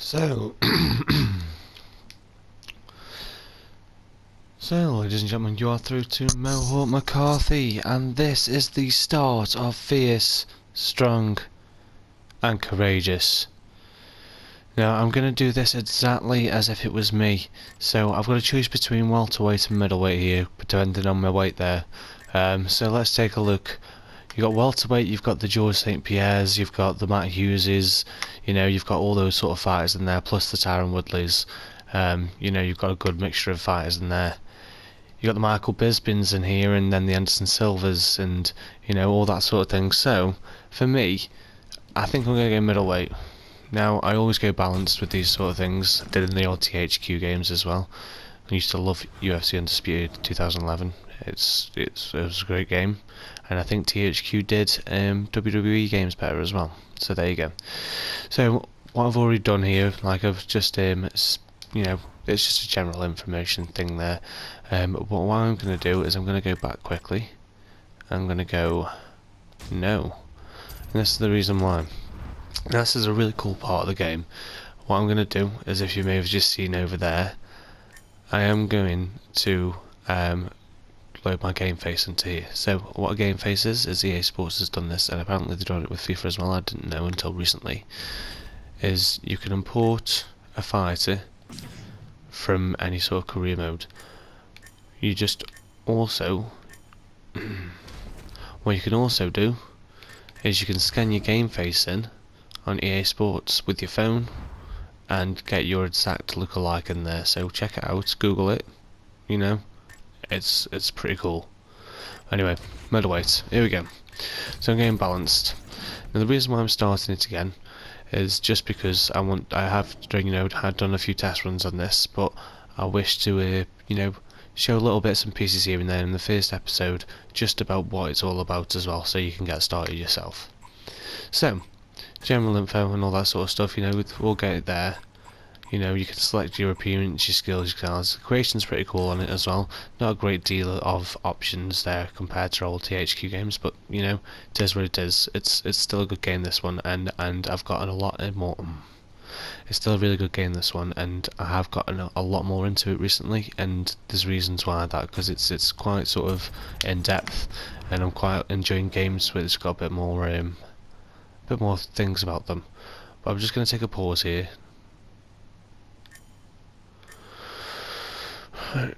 So, ladies and gentlemen, you are through to Mohawk McCarthy, and this is the start of Fierce, Strong, and Courageous. Now, I'm going to do this exactly as if it was me, so I've got to choose between welterweight and middleweight here, depending on my weight there. So let's take a look. You've got welterweight, you've got the George St. Pierre's, you've got the Matt Hugheses, you've got all those sort of fighters in there, plus the Tyron Woodleys. You've got a good mixture of fighters in there. You've got the Michael Bispings in here, and then the Anderson Silvas, and, all that sort of thing. So, for me, I think I'm going to go middleweight. Now, I always go balanced with these sort of things. I did in the old THQ games as well. I used to love UFC Undisputed 2011. It was a great game, and I think THQ did WWE games better as well. So there you go. So what I've already done here, like I've just it's just a general information thing there. But what I'm going to do is I'm going to go back quickly. I'm going to go no, and this is the reason why. Now, this is a really cool part of the game. What I'm going to do is, if you may have just seen over there, I am going to load my game face into here. So what a game face is EA Sports has done this, and apparently they've done it with FIFA as well. I didn't know until recently. Is you can import a fighter from any sort of career mode. You just also what you can also do is you can scan your game face in on EA Sports with your phone and get your exact lookalike in there. So check it out, Google it. It's pretty cool. Anyway, middleweight, here we go. So I'm getting balanced. Now the reason why I'm starting it again is just because I have had done a few test runs on this, but I wish to show little bits and pieces here and there in the first episode, just about what it's all about as well, so you can get started yourself. So, general info and all that sort of stuff, we'll get it there. You can select your appearance, your skills, your cards. The creation's pretty cool on it as well. Not a great deal of options there compared to old THQ games, but it is what it is. It's still a good game, this one, and I've gotten a lot more. It's still a really good game, this one, and I have gotten a lot more into it recently, and there's reasons why that, because it's quite sort of in depth, and I'm quite enjoying games where it's got a bit more things about them. But I'm just going to take a pause here. Right.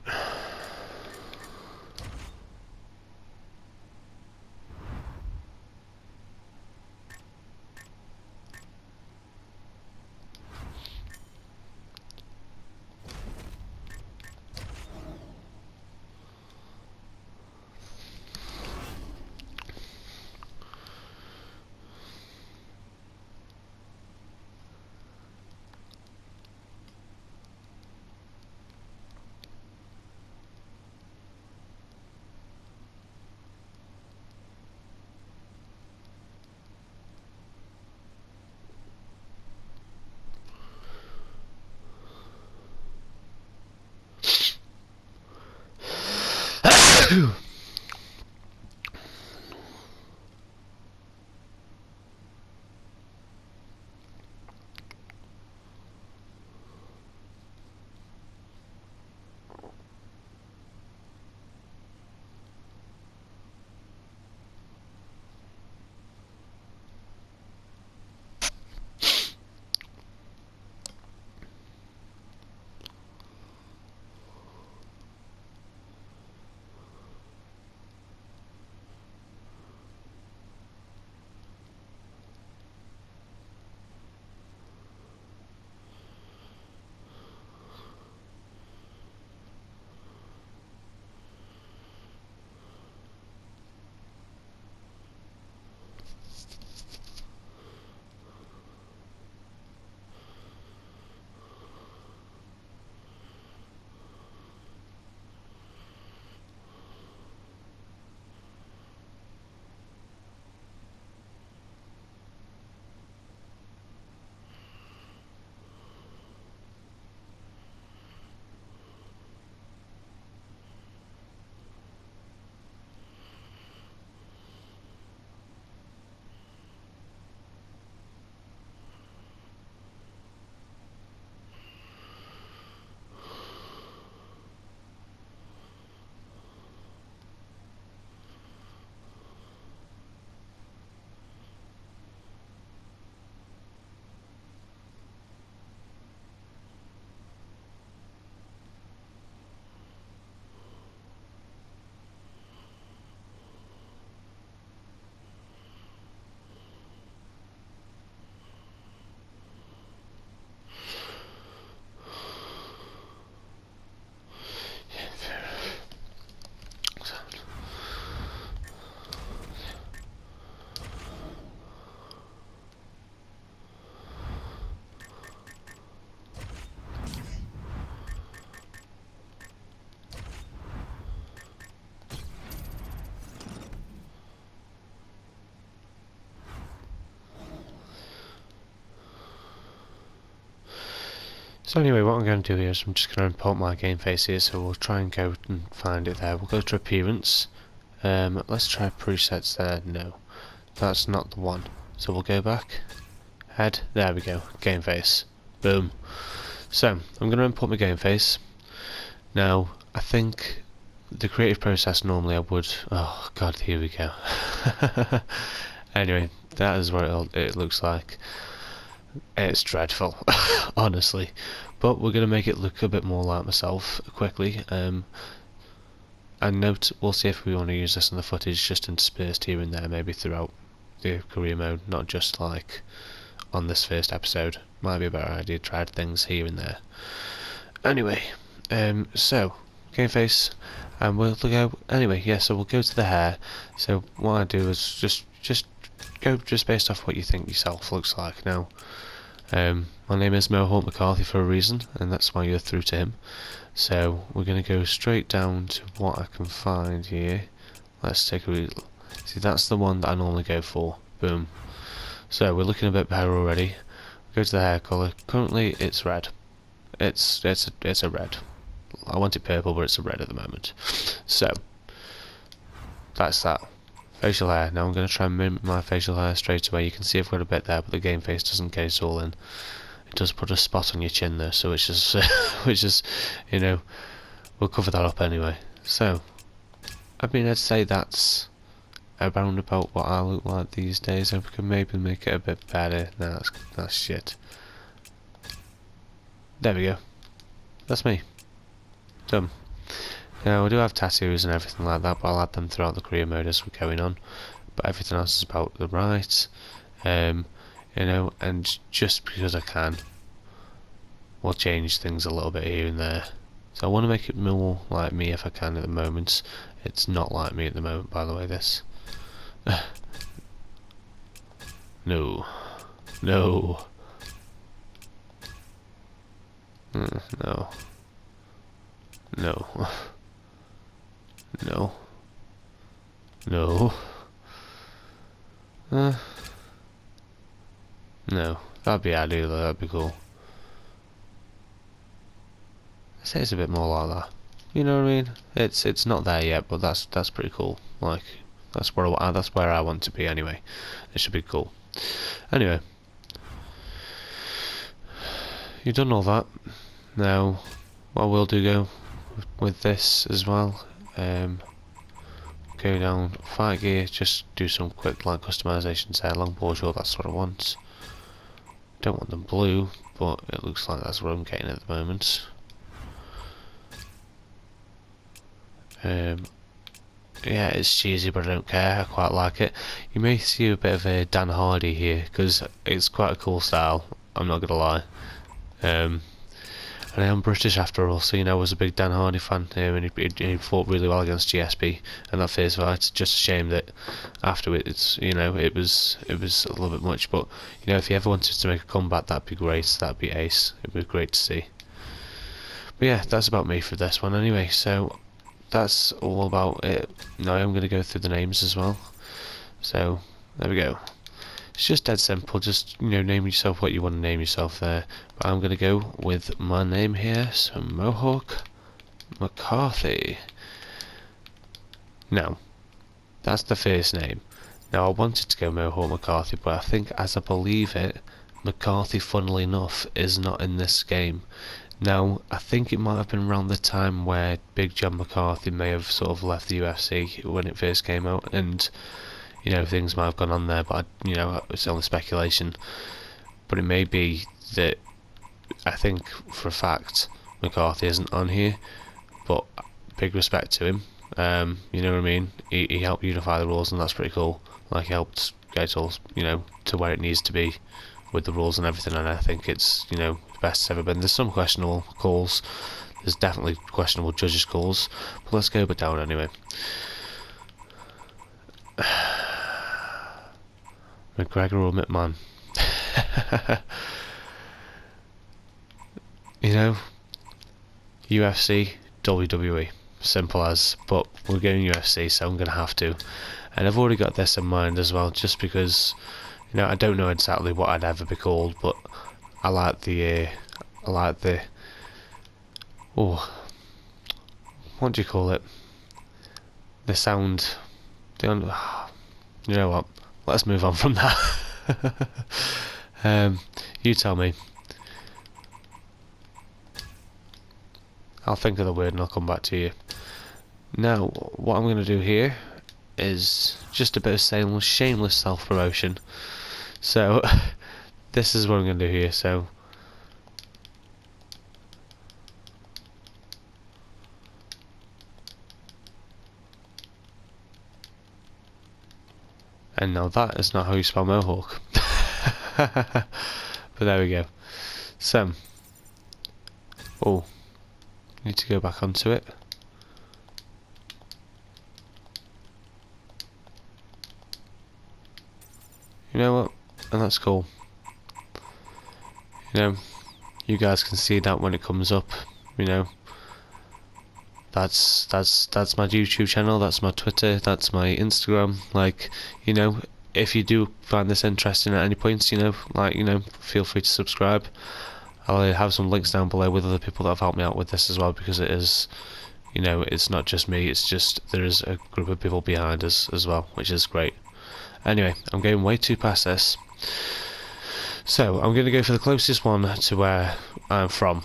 So anyway, what I'm going to do here is I'm just going to import my game face here, so we'll try and go and find it there. We'll go to appearance. Let's try presets there. No, that's not the one. So we'll go back. Head. There we go. Game face. Boom. So I'm going to import my game face. Now I think the creative process normally I would. Oh God, here we go. Anyway, that is what it looks like. It's dreadful, honestly, but we're going to make it look a bit more like myself quickly. And note, we'll see if we want to use this in the footage just interspersed here and there, maybe throughout the career mode, not just like on this first episode. Might be a better idea to try things here and there. Anyway, so game face, and we'll go anyway. Yeah, so we'll go to the hair. So what I do is just go just based off what you think yourself looks like. Now, my name is Mohawk McCarthy for a reason, and that's why you're through to him. So we're going to go straight down to what I can find here. Let's take a read. See, that's the one that I normally go for. Boom. So we're looking a bit better already. Go to the hair colour. Currently, it's red. It's a red. I want it purple, but it's a red at the moment. So that's that. Facial hair. Now I'm going to try and mimic my facial hair straight away. You can see I've got a bit there, but the game face doesn't get it all in. It does put a spot on your chin there, so it's just, which is, you know, we'll cover that up anyway. So, I mean, I'd say that's around about what I look like these days. I can maybe make it a bit better. No, that's shit. There we go. That's me. Done. Now, I do have tattoos and everything like that, but I'll add them throughout the career mode as we're going on. But everything else is about the right, you know, and just because I can, we'll change things a little bit here and there. So I want to make it more like me if I can at the moment. It's not like me at the moment, by the way, this. No. No. No. No. No. No. No. That'd be ideal, that'd be cool. I'd say it's a bit more like that. You know what I mean? It's not there yet, but that's pretty cool. Like, that's where I want to be anyway. It should be cool. Anyway. You've done all that. Now, what we'll do go with this as well, go down fight gear, just do some quick line customizations there. Long ball short, that's what I want. Don't want them blue, but it looks like that's what I'm getting at the moment. Yeah, it's cheesy, but I don't care. I quite like it. You may see a bit of a Dan Hardy here because it's quite a cool style. I'm not gonna lie. And I am British after all, so you know I was a big Dan Hardy fan, and he fought really well against GSP and that first fight. It's just a shame that after it's, you know, it was a little bit much, but you know, if he ever wanted to make a comeback, that'd be great. That'd be ace. It'd be great to see. But yeah, that's about me for this one anyway. So that's all about it. Now I'm going to go through the names as well. So there we go. It's just dead simple, just, you know, name yourself what you want to name yourself there. But I'm going to go with my name here, so Mohawk McCarthy. Now, that's the first name. Now I wanted to go Mohawk McCarthy, but I think as I believe it, McCarthy, funnily enough, is not in this game. Now, I think it might have been around the time where Big John McCarthy may have sort of left the UFC when it first came out, and you know, things might have gone on there, but you know, it's only speculation. But it may be that I think for a fact McCarthy isn't on here, but big respect to him. You know what I mean? He helped unify the rules, and that's pretty cool. Like, he helped get it all, you know, to where it needs to be with the rules and everything, and I think it's, you know, the best it's ever been. There's some questionable calls. There's definitely questionable judges' calls, but let's go down anyway. McGregor or McMahon? You know, UFC, WWE, simple as. But we're going UFC, so I'm gonna have to. And I've already got this in mind as well, just because, you know, I don't know exactly what I'd ever be called, but I like the I like the, oh, what do you call it? The sound. You know what? Let's move on from that. You tell me. I'll think of the word and I'll come back to you. Now, what I'm going to do here is just a bit of shameless self-promotion. So, this is what I'm going to do here. So, and now that is not how you spell Mohawk. But there we go. So, oh, need to go back onto it. You know what? And that's cool. You know, you guys can see that when it comes up. You know, that's my YouTube channel. That's my Twitter. That's my Instagram. Like, you know, if you do find this interesting at any point, you know, like, you know, feel free to subscribe. I'll have some links down below with other people that have helped me out with this as well, because it is, you know, it's not just me. It's just there is a group of people behind us as well, which is great. Anyway, I'm going way too past this. So, I'm going to go for the closest one to where I'm from.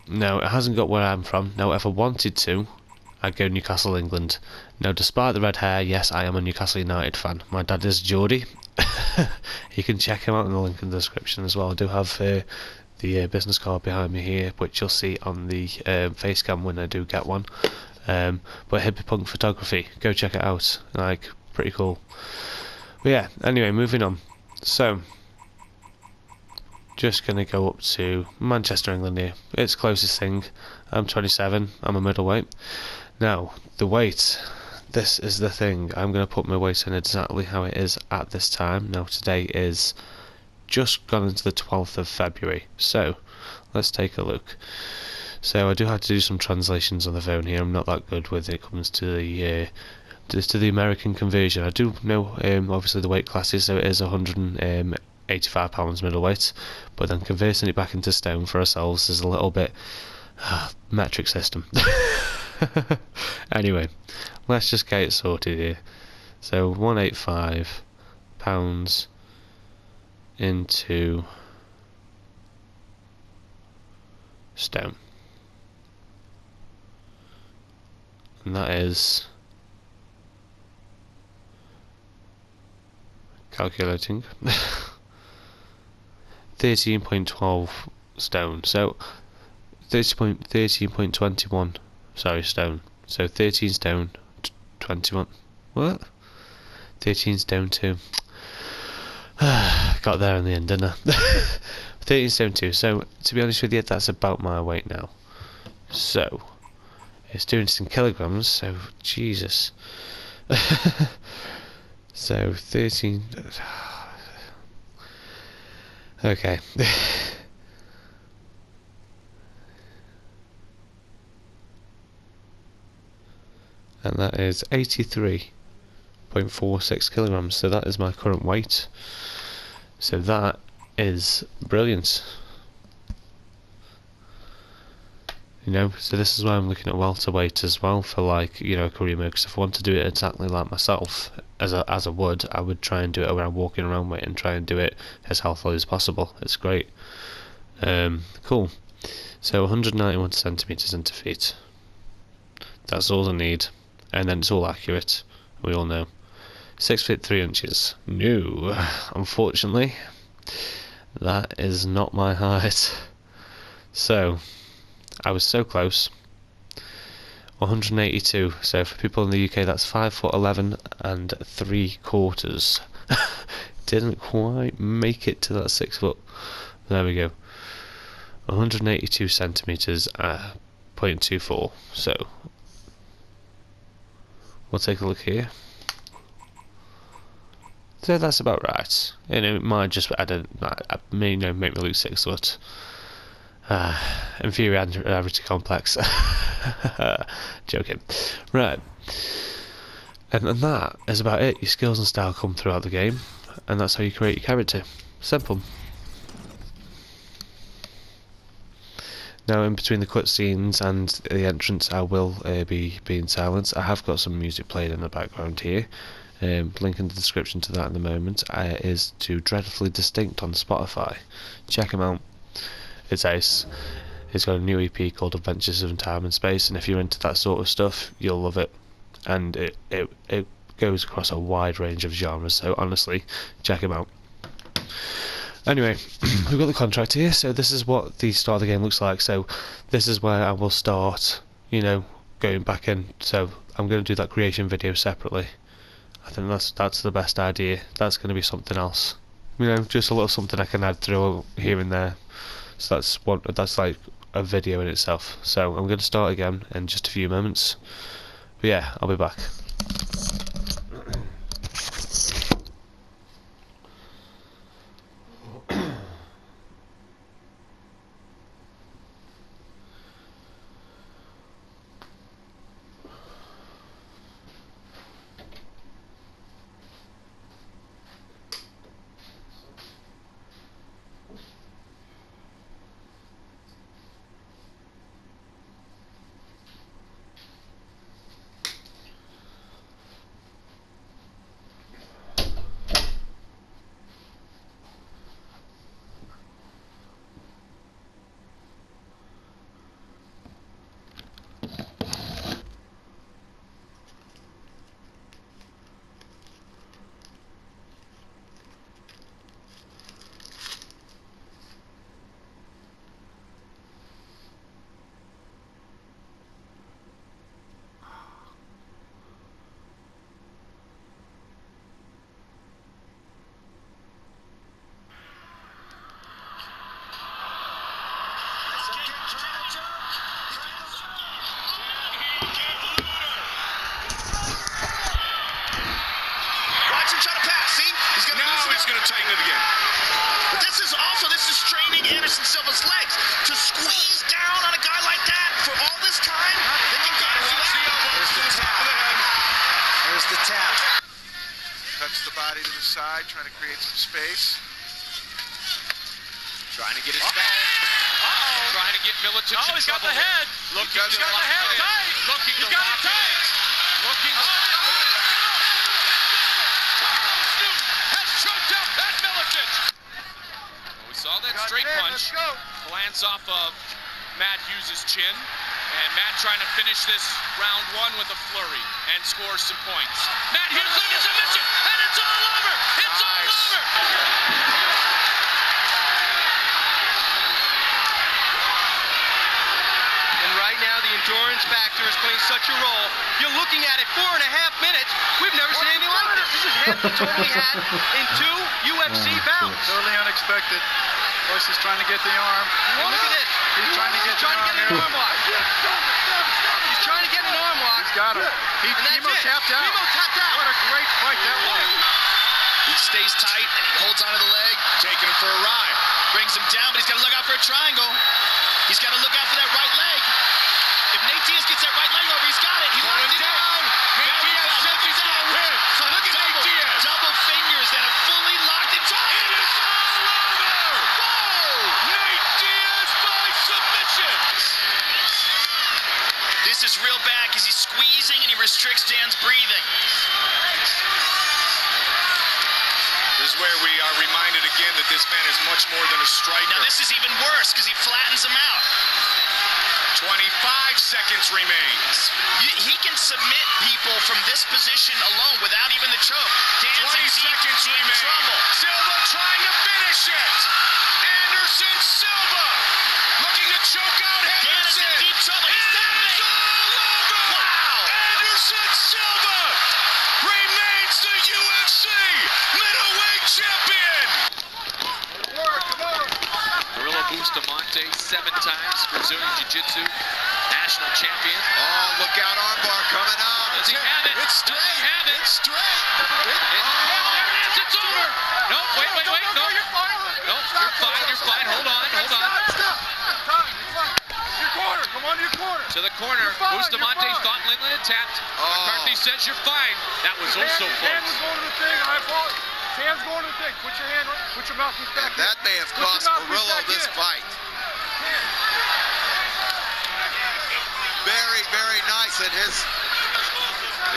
No, it hasn't got where I'm from. Now, if I wanted to, I'd go Newcastle, England. Now, despite the red hair, yes, I am a Newcastle United fan. My dad is Geordie. You can check him out in the link in the description as well. I do have the business card behind me here, which you'll see on the face cam when I do get one. But Hippie Punk Photography, go check it out. Like, pretty cool. But yeah, anyway, moving on. So, just going to go up to Manchester, England here. It's closest thing. I'm 27, I'm a middleweight. Now, the weight, this is the thing. I'm going to put my weight in exactly how it is at this time. Now, today is just gone into the 12th of February. So, let's take a look. So, I do have to do some translations on the phone here. I'm not that good when it comes to the American conversion. I do know obviously the weight classes, so it is 185 pounds middleweight, but then converting it back into stone for ourselves is a little bit metric system. Anyway, let's just get it sorted here. So 185 pounds into stone, and that is, calculating, 13.12 stone. So 13.21, sorry, stone. So 13 stone 21. What? 13 stone 2. Got there in the end, didn't I? 13 stone 2. So to be honest with you, that's about my weight now. So it's doing this in kilograms. So Jesus. So 13. Okay. And that is 83.46 kilograms. So that is my current weight. So that is brilliant. You know, so this is why I'm looking at welterweight as well for, like, you know, a career mode. Because if I want to do it exactly like myself, as I would, I would try and do it around walking around weight and try and do it as healthily as possible. It's great. Cool. So 191 centimeters into feet. That's all I need, and then it's all accurate. We all know. 6 feet 3 inches. No, unfortunately, that is not my height. So, I was so close. 182. So for people in the UK, that's 5'11" and 3/4. Didn't quite make it to that 6 foot. There we go. 182 centimeters, 0.24. So we'll take a look here. So that's about right. You know, it might just make me look 6 foot. Inferiority complex. Joking. Right. And that is about it. Your skills and style come throughout the game, and that's how you create your character. Simple. Now, in between the cutscenes and the entrance, I will be being silent. I have got some music playing in the background here. Link in the description to that in the moment. Is to Dreadfully Distinct on Spotify. Check him out. It's ace. He's got a new EP called Adventures of Time and Space, and if you're into that sort of stuff, you'll love it. And it goes across a wide range of genres, so honestly, check him out. Anyway, we've got the contract here, so this is what the start of the game looks like. So this is where I will start, you know, going back in. So I'm going to do that creation video separately. I think that's the best idea. That's going to be something else, you know, just a little something I can add through here and there. So that's like a video in itself. So I'm going to start again in just a few moments. But yeah, I'll be back. Silva's legs to squeeze down on a guy like that for all this time. They can get There's the tap. There's the tap. Cuts the body to the side, trying to create some space. Trying to get his back. Trying to get Miletich in trouble. He's got the head. Looking he's got the head tight. Looking he's got it tight. Looking. Has choked up that Miletich. We saw that straight punch glance off of Matt Hughes' chin. And Matt trying to finish this round one with a flurry and score some points. Matt Hughes on a submission, and it's all over. It's all over. And right now the endurance factor is playing such a role. You're looking at it 4.5 minutes. We've never seen anything like this. This is Hampton totally had in 2 UFC bouts. Totally unexpected. Of course, he's trying to get the arm. And look at this. He's trying to get an arm lock. He's trying to get an arm lock. He's got him. Timo tapped out. Timo tapped out. What a great fight that was. He stays tight and he holds onto the leg, taking him for a ride. Brings him down, but he's got to look out for a triangle. He's got to look out for that right leg. If Nate Diaz gets that right leg over, he's got it. He locked it down. Nate Diaz says he's going to win. So look at Nate Diaz. Double fingers that have fully locked it. It is all over. Whoa! Nate Diaz by submission. This is real bad because he's squeezing and he restricts Dan's breathing. This is where we are reminded again that this man is much more than a striker. Now this is even worse because he flattens him out. 25 seconds remains. He can submit people from this position alone without even the choke. Dan's 20 seconds remain. Trouble. Silva trying to finish it. Anderson Silva looking to choke out Dan is Henderson. in deep trouble. He's It's all over. Wow. Anderson Silva remains the UFC middleweight champion. Gorilla Bustamante, 7 times Brazilian Jiu-Jitsu national champion. Oh, look out, armbar coming out. Does he have it? It's Does straight. he have it? It's straight. There it is. It's over. No, wait. No. You're fine. No, you're fine. Hold on. Stop. Your corner. Come on to your corner. To the corner. Bustamante thought Lindland had tapped. McCarthy says you're fine. That was also Hand close. was going to the thing. I apologize. Hand's going to the thing. Put your hand right. Put your mouthpiece back. That may have cost Gorilla this fight.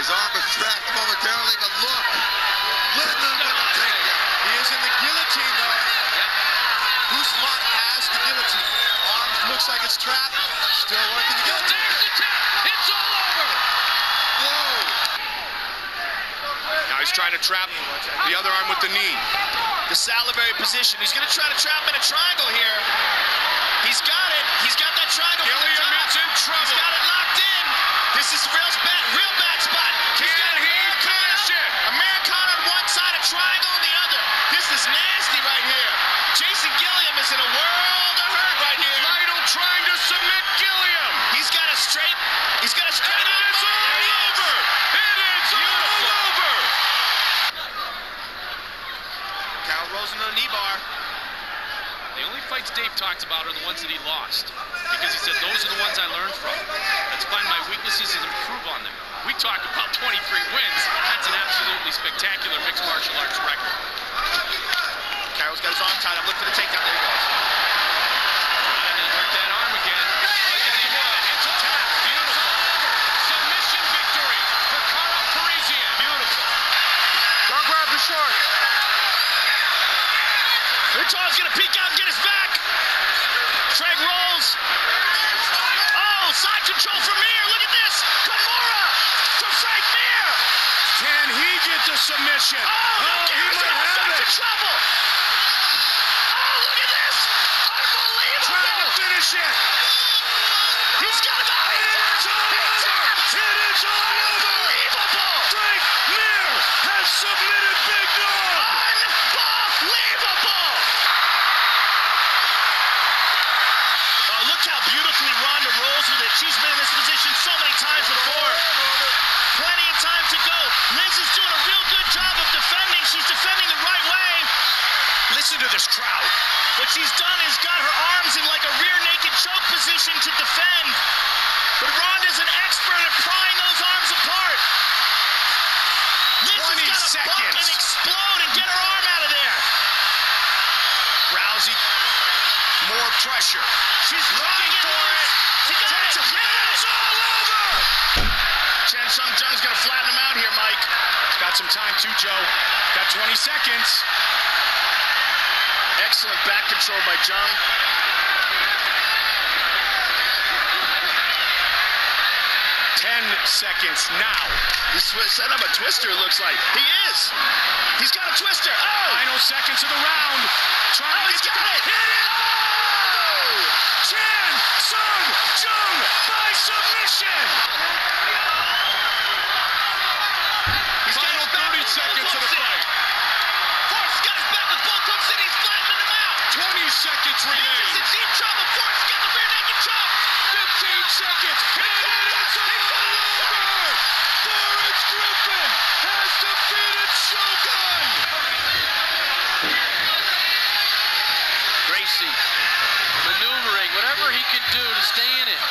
His arm is trapped momentarily, but look. Lesnar with a takedown. He is in the guillotine, though. Yep. Usman has the guillotine. Arm looks like it's trapped. Still working the guillotine. There's the tap. It's all over. Whoa. Now he's trying to trap the other arm with the knee. The salivary position. He's going to try to trap in a triangle here. He's got it. He's got that triangle. Gilliam is in trouble. He's got it locked in. This is real bad spot. He's Can got he Americana. finish it? Americana on one side, a triangle on the other. This is nasty right here. Jason Gilliam is in a world of hurt right here. Lytle trying to submit Gilliam. He's got a straight. He's got a straight. And it is all over. It is all over. Carl rolls into the knee bar. The only fights Dave talks about are the ones that he lost, because he said those are the ones I learned from. Let's find my weaknesses and improve on them. We talk about 23 wins. That's an absolutely spectacular mixed martial arts record. Carroll's got his arm tied up. Look for the takedown. There he goes. Trying to work that arm again. It's a tap. Beautiful. Submission victory for Karo Parisian. Beautiful. Don't grab the short. Murtaugh's gonna peek out and get his back. Craig rolls. Oh, side control for Mir. Look at this. Kimura to Frank Mir. Can he get the submission? Oh, he might have it. Trouble. Oh, look at this. Unbelievable. Trying to finish it. He's got it. It is all over. Unbelievable. Frank Mir has submitted Big Dog. Unbelievable. Oh, look how beautifully Ronda rolls with it. She's been in this position so many times before. Plenty of time to go. Liz is doing a real good job of defending. She's defending the right way. Listen to this crowd. What she's done is got her arms in like a rear naked choke position to defend. But Ronda's an expert at prying those arms apart. Liz has got to buck and explode and get her arm out of there. Rousey, more pressure. She's looking for it. She got it. It's all over. Chen Sung Jung's going to flatten him out here, Mike. Got some time too, Joe. Got 20 seconds. Excellent back control by Jung. 10 seconds now. He's set up a twister, it looks like. He is. He's got a twister. Oh! Final seconds of the round. Trying to He's get got it. Hit it. Oh! Chen Sung Jung by submission. Final 30 seconds of the fight. Force got his back with both hooks and he's flattening him out. 20 seconds He's remain. in deep trouble. Force got the rear naked choke. 15 seconds. And it is all over. Boris Griffin has defeated Shogun. Gracie maneuvering, whatever he can do to stay in it.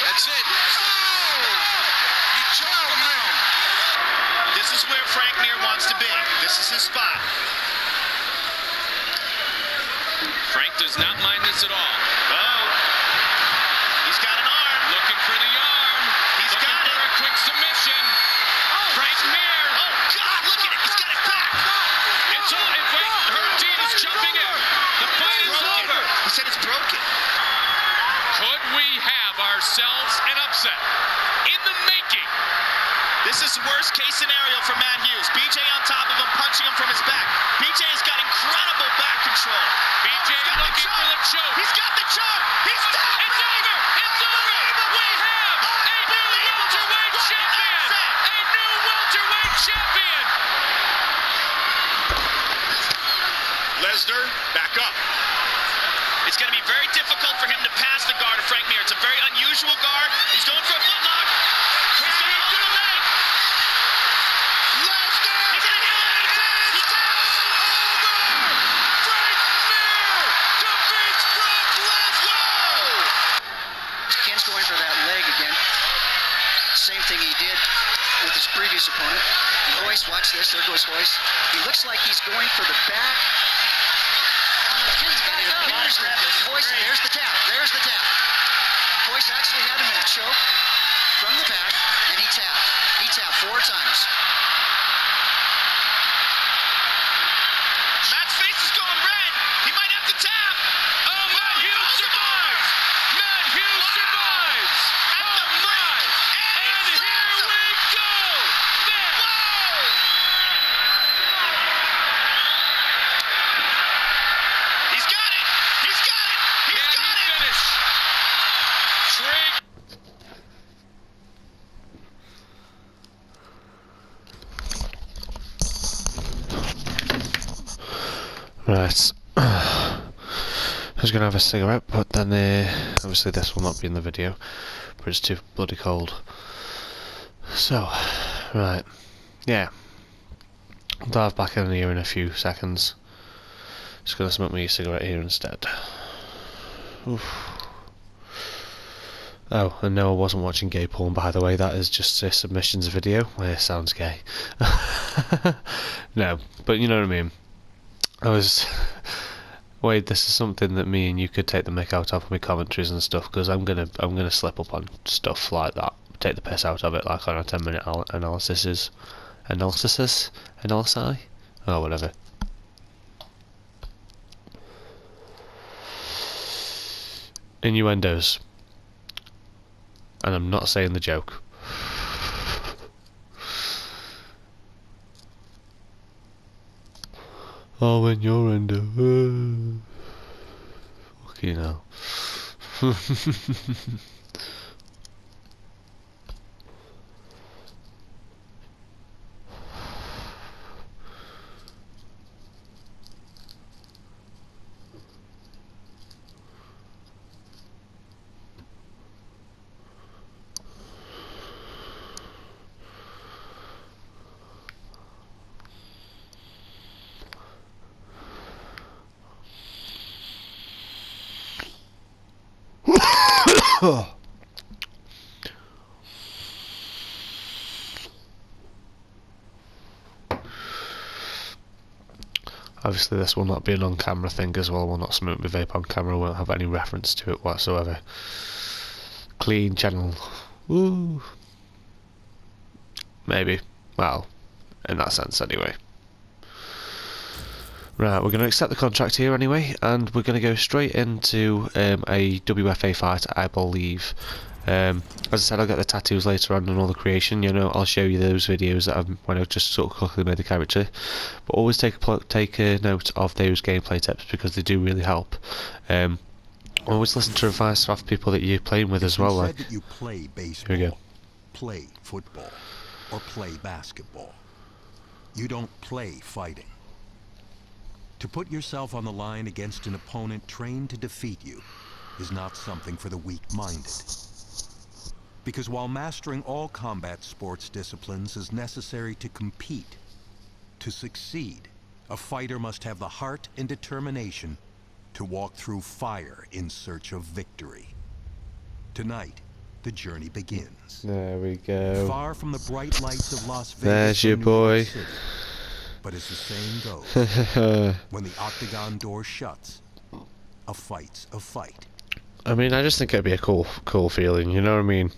That's it. He choked him out. This is where Frank Mir wants to be. This is his spot. Frank does not mind this at all. Oh. He's got an arm. Looking for the arm. He's Looking got for it. a quick submission. Frank Mir. Oh, God, look at it. He's got it back. It's all. Wait, Herb is jumping in. The fight is Broken. over. He said it's broken. Could we have ourselves an upset in the making? This is the worst case scenario for Matt Hughes. BJ on top of him, punching him from his back. BJ has got incredible back control. BJ looking for the choke. He's got the choke. He's stopped. It's over. It's over. We have a new welterweight champion. A new welterweight champion. Lesnar, back up. It's going to be very difficult for him to pass the guard of Frank Mir. It's a very unusual guard. He's going for a footlock. He's going to hold the leg. Lesnar. He's going to get it. He taps. Frank Mir defeats Brock Lesnar. Ken's going for that leg again. Same thing he did with his previous opponent. And Royce, watch this. There goes Royce. He looks like he's going for the back. Ken's back up. There's the tap. There's the tap. Royce actually had him in a choke. from the back, and he tapped. He tapped 4 times. Matt's face is going red. He might have to tap. Oh, Matt Hughes survives! Matt Hughes survives! Oh my! And here we go! There! He's got it. He's got it. He's Can got he it. finish? Trig. Right. I was going to have a cigarette, but then obviously this will not be in the video, but it's too bloody cold. So, right. Yeah. I'll dive back in here in a few seconds. Just going to smoke me a cigarette here instead. Oof. Oh, and no, I wasn't watching gay porn, by the way. That is just a submissions video. It sounds gay. No, but you know what I mean. I was... Wait, this is something that me and you could take the mick out of my commentaries and stuff, because I'm gonna slip up on stuff like that, take the piss out of it, like on our 10-minute analysis, oh whatever. Innuendos, and I'm not saying the joke. Oh, when you're under. Fucking hell. Obviously this will not be an on-camera thing as well. We'll not smoke the vape on camera. Won't have any reference to it whatsoever. Clean channel. Woo. Maybe. Well, in that sense anyway. Right, we're going to accept the contract here anyway, and we're going to go straight into a WFA fight, I believe. As I said, I'll get the tattoos later on and all the creation. You know, I'll show you those videos that when I've just sort of quickly made the character. But always take a note of those gameplay tips, because they do really help. Always listen to advice off people that you're playing with as well. You like, said that you play baseball, here we go. play football, or play basketball. You don't play fighting. To put yourself on the line against an opponent trained to defeat you is not something for the weak-minded. Because while mastering all combat sports disciplines is necessary to compete, to succeed, a fighter must have the heart and determination to walk through fire in search of victory. Tonight, the journey begins. There we go. Far from the bright lights of Las Vegas, There's your or New boy. York City. But as the saying goes, when the octagon door shuts, a fight's a fight. I mean, I just think it'd be a cool feeling, you know what I mean?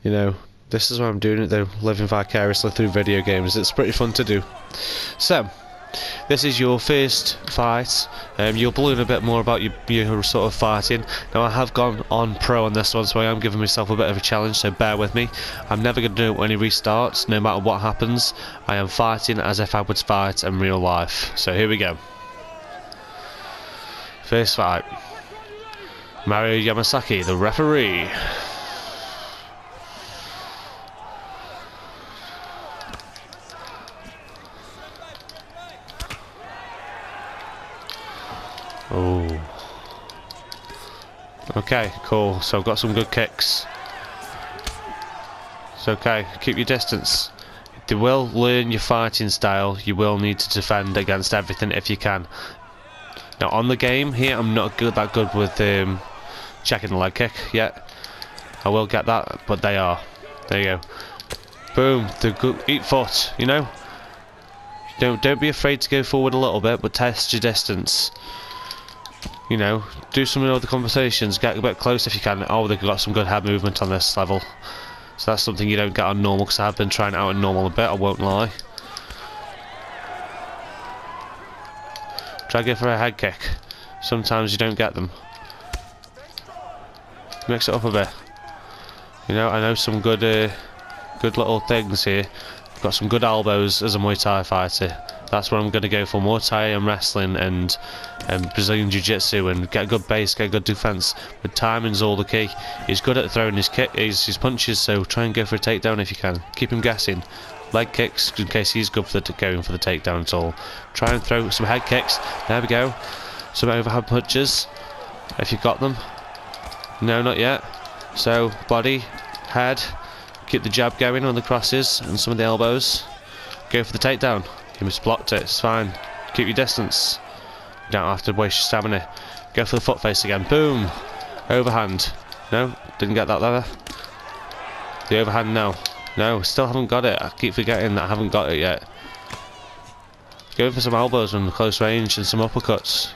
You know, this is why I'm doing it though, living vicariously through video games. It's pretty fun to do. So, this is your first fight. You'll learn a bit more about your sort of fighting. Now, I have gone on pro on this one, so I am giving myself a bit of a challenge, so bear with me. I'm never going to do any restarts, no matter what happens. I am fighting as if I would fight in real life. So here we go. First fight. Mario Yamasaki, the referee. Oh. Okay, cool. So I've got some good kicks. It's okay. Keep your distance. They will learn your fighting style. You will need to defend against everything if you can. Now on the game here, I'm not that good with checking the leg kick yet. I will get that, but they are. There you go. Boom. The good eat foot. You know. Don't be afraid to go forward a little bit, but test your distance. You know, do some of the conversations, get a bit close if you can. Oh, they've got some good head movement on this level. So that's something you don't get on normal, because I have been trying it out on normal a bit, I won't lie. Try to go for a head kick. Sometimes you don't get them. Mix it up a bit. You know, I know some good little things here. Got some good elbows as a Muay Thai fighter. That's what I'm going to go for. Muay Thai and wrestling and Brazilian Jiu-Jitsu, and get a good base, get a good defense. But timing's all the key. He's good at throwing his his punches, so try and go for a takedown if you can. Keep him guessing. Leg kicks in case he's good for going for the takedown at all. Try and throw some head kicks. There we go. Some overhand punches if you've got them. No, not yet. So body, head. Keep the jab going on the crosses and some of the elbows. Go for the takedown. You must blocked it, it's fine. Keep your distance. You don't have to waste your stamina. Go for the foot face again. Boom! Overhand. No, didn't get that there. The overhand, no. No, still haven't got it. I keep forgetting that I haven't got it yet. Go for some elbows from close range and some uppercuts.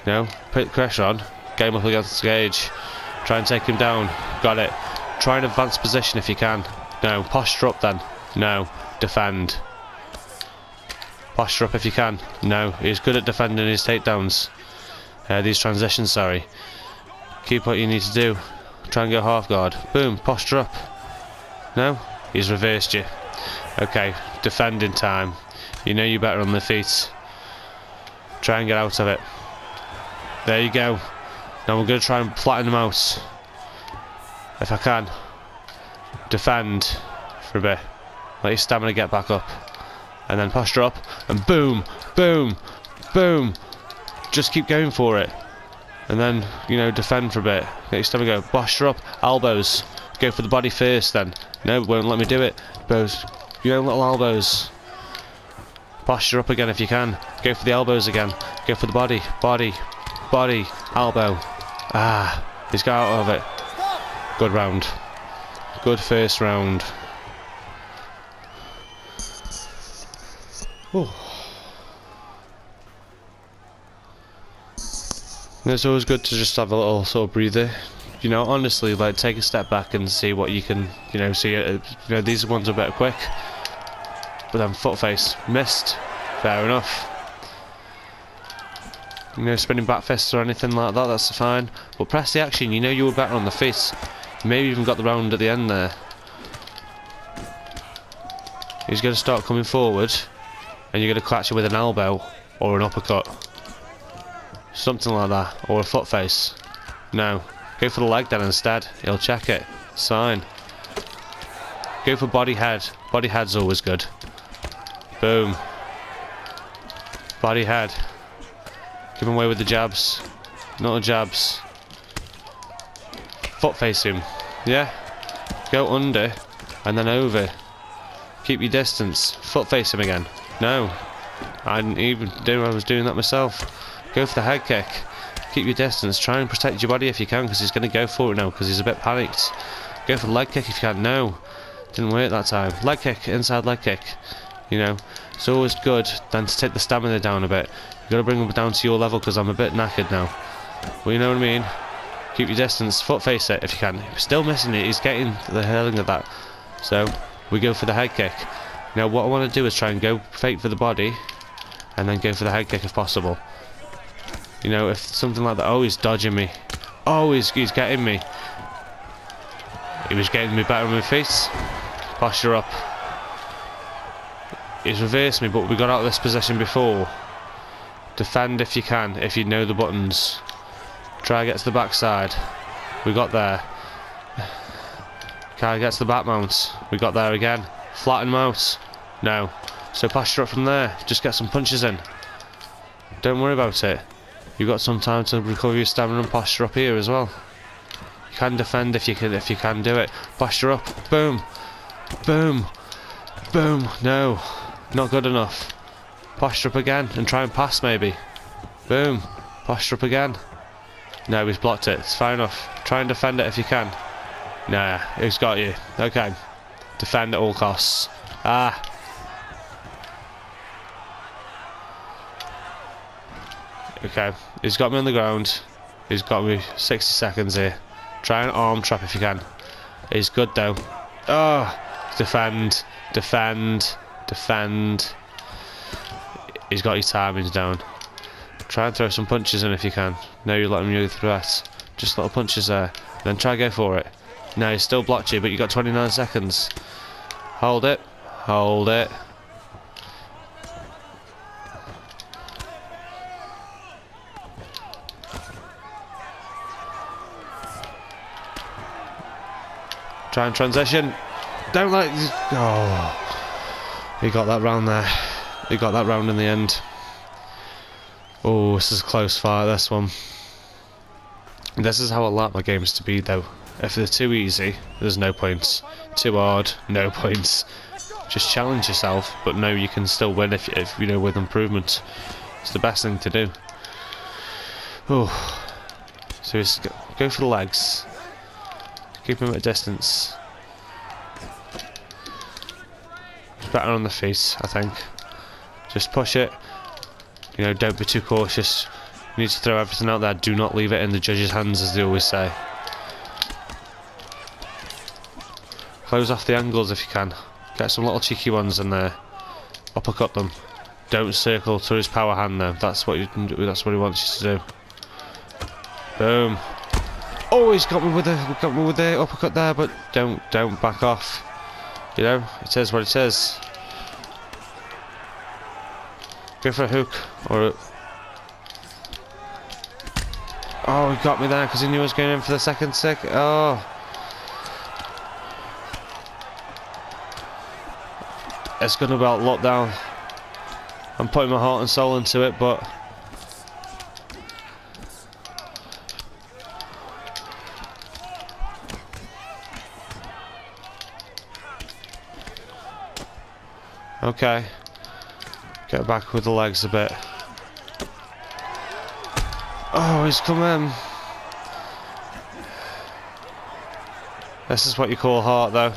You know, put pressure on. Get him up against the cage. Try and take him down. Got it. Try and advance position if you can. No. Posture up then. No. Defend. Posture up if you can. No. He's good at defending his takedowns. These transitions, sorry. Keep what you need to do. Try and go half guard. Boom. Posture up. No. He's reversed you. Okay. Defending time. You know you're better on the feet. Try and get out of it. There you go. Now we're going to try and flatten him out. If I can. Defend for a bit. Let your stamina get back up. And then posture up. And boom! Boom! Boom! Just keep going for it. And then, you know, defend for a bit. Get your stamina go. Posture up. Elbows. Go for the body first then. No, it won't let me do it. Both. You know, little elbows. Posture up again if you can. Go for the elbows again. Go for the body. Body. Body. Elbow. Ah. He's got out of it. Good round. Good first round. Ooh. It's always good to just have a little sort of breather. You know, honestly, like take a step back and see what you can, you know, see. You know, these ones are better quick. But then foot face missed. Fair enough. You know, spinning back fists or anything like that, that's fine. But press the action, you know you were better on the feet. Maybe even got the round at the end there. He's going to start coming forward, and you're going to catch him with an elbow or an uppercut. Something like that. Or a foot face. No. Go for the leg then instead. He'll check it. It's fine. Go for body head. Body head's always good. Boom. Body head. Give him away with the jabs. Not the jabs. Foot face him. Yeah. Go under and then over. Keep your distance. Foot face him again. No. I didn't even do I was doing that myself. Go for the head kick. Keep your distance. Try and protect your body if you can, because he's going to go for it now because he's a bit panicked. Go for the leg kick if you can. No. Didn't work that time. Leg kick. Inside leg kick. You know. It's always good then to take the stamina down a bit. You've got to bring him down to your level because I'm a bit knackered now. Well, you know what I mean? Keep your distance. Foot face it if you can. Still missing it. He's getting the hurling of that. So, we go for the head kick. Now, what I want to do is try and go fake for the body and then go for the head kick if possible. You know, if something like that. Oh, he's dodging me. Oh, he's getting me. He was getting me better on my feet. Posture up. He's reversed me, but we got out of this position before. Defend if you can, if you know the buttons. Try to get to the backside. We got there. Try to get to the back mount. We got there again. Flatten mount. No. So posture up from there. Just get some punches in. Don't worry about it. You've got some time to recover your stamina and posture up here as well. You can defend if you can do it. Posture up. Boom. Boom. Boom. No. Not good enough. Posture up again and try and pass maybe. Boom. Posture up again. No, he's blocked it. It's fine enough. Try and defend it if you can. Nah, he's got you. Okay. Defend at all costs. Ah. Okay. He's got me on the ground. He's got me 60 seconds here. Try an arm trap if you can. He's good though. Oh, defend, defend, defend. He's got his timings down. Try and throw some punches in if you can. No, you're letting me do the rest. Just little punches there. Then try go for it. No, he's still blocked you, but you got 29 seconds. Hold it. Hold it. Try and transition. Don't let... Oh. He got that round there. He got that round in the end. Oh, this is a close fight, this one. This is how I like my games to be, though. If they're too easy, there's no points. Too hard, no points. Just challenge yourself, but know you can still win if you know, with improvement. It's the best thing to do. Oh. So just go for the legs. Keep him at a distance. It's better on the feet, I think. Just push it. You know, don't be too cautious. You need to throw everything out there. Do not leave it in the judge's hands, as they always say. Close off the angles if you can. Get some little cheeky ones in there. Uppercut them. Don't circle to his power hand though. That's what you can do. That's what he wants you to do. Boom. Oh, he's got me with the uppercut there, but don't back off. You know, it is what it is. Go for a hook or. Oh, he got me there because he knew I was going in for the second tick. Oh. It's going to be about lockdown. I'm putting my heart and soul into it, but okay. Get back with the legs a bit. Oh, he's come in. This is what you call heart, though.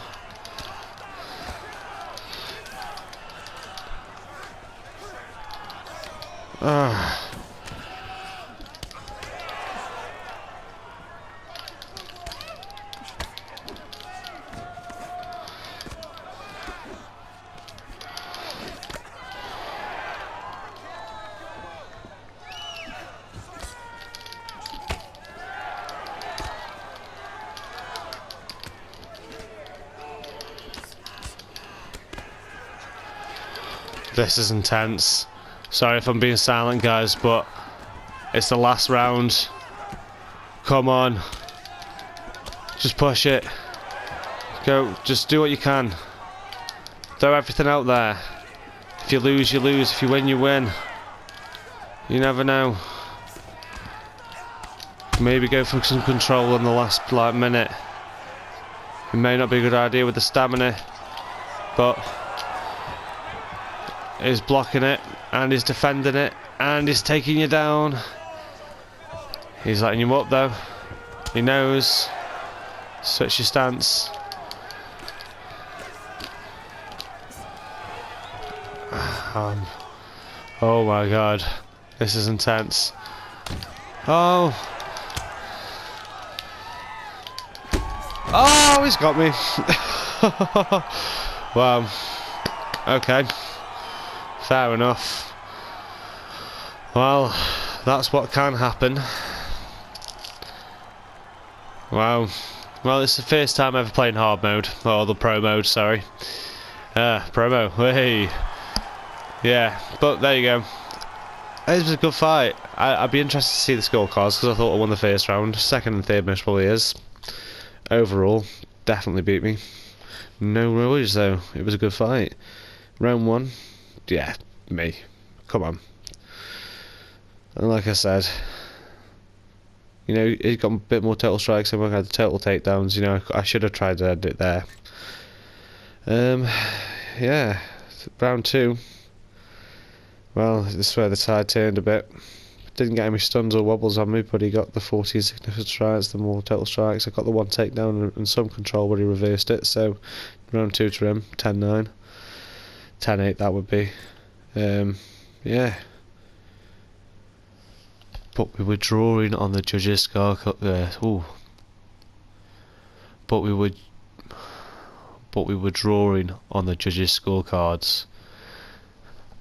This is intense. Sorry if I'm being silent, guys, but it's the last round. Come on. Just push it. Go. Just do what you can. Throw everything out there. If you lose, you lose. If you win, you win. You never know. Maybe go for some control in the last minute. It may not be a good idea with the stamina, but he's blocking it, and he's defending it, and he's taking you down. He's letting you up though. He knows. Switch your stance. Oh my god. This is intense. Oh. Oh, he's got me. Wow. Okay. Fair enough. Well, that's what can happen. Wow. Well, it's the first time ever playing hard mode. Or the pro mode, sorry. Promo. Hey. Yeah, but there you go. It was a good fight. I'd be interested to see the scorecards because I thought I won the first round. Second and third most probably is. Overall, definitely beat me. No worries though. It was a good fight. Round one. Yeah, me. Come on. And like I said, you know, he got a bit more total strikes and we had the total takedowns. You know, I should have tried to end it there. Yeah, round two. Well, this is where the tide turned a bit. Didn't get any stuns or wobbles on me, but he got the 14 significant strikes, the more total strikes. I got the one takedown and some control, but he reversed it. So round two to him, 10-9. 10-8 that would be. Yeah. But we were drawing on the judges' score. But we were but we were drawing on the judges' scorecards.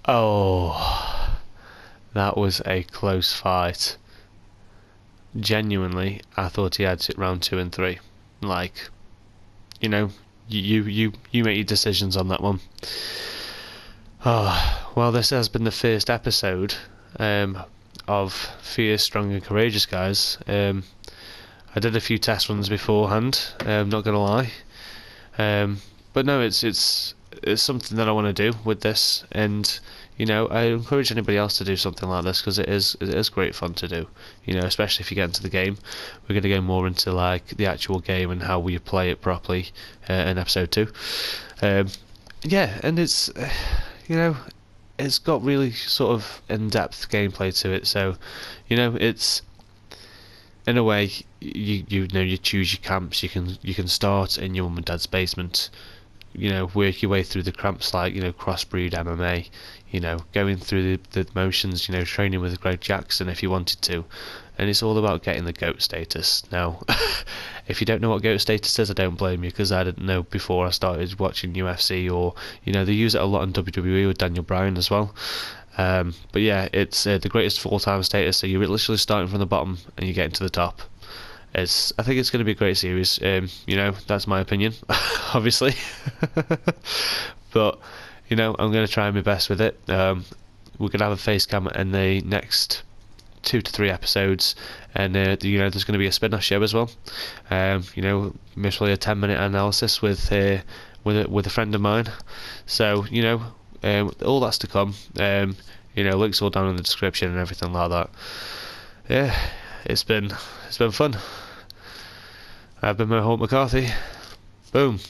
Oh, that was a close fight. Genuinely, I thought he had round 2 and 3. Like, you know, you make your decisions on that one. Oh, well, this has been the first episode of Fierce, Strong and Courageous, guys. I did a few test runs beforehand, not gonna lie. But no, it's something that I want to do with this, and you know, I encourage anybody else to do something like this, because it is great fun to do. You know, especially if you get into the game. We're going to go more into like the actual game and how we play it properly in episode 2. Yeah, and it's you know, it's got really sort of in-depth gameplay to it. So, you know, it's in a way you know, you choose your camps. You can start in your mum and dad's basement. You know, work your way through the camps like, you know, crossbreed MMA, you know, going through the motions, you know, training with Greg Jackson if you wanted to, and it's all about getting the GOAT status. Now, if you don't know what GOAT status is, I don't blame you, because I didn't know before I started watching UFC, or, you know, they use it a lot in WWE with Daniel Bryan as well. But yeah, it's the greatest of all time status, so you're literally starting from the bottom and you're getting to the top. I think it's going to be a great series. You know, that's my opinion, obviously. But, you know, I'm going to try my best with it. We're going to have a face cam in the next 2 to 3 episodes, and you know, there's going to be a spin-off show as well. You know, literally a 10-minute analysis with a friend of mine. So, you know, all that's to come. You know, links all down in the description and everything like that. Yeah, it's been fun. I've been Mohawk McCarthy. Boom.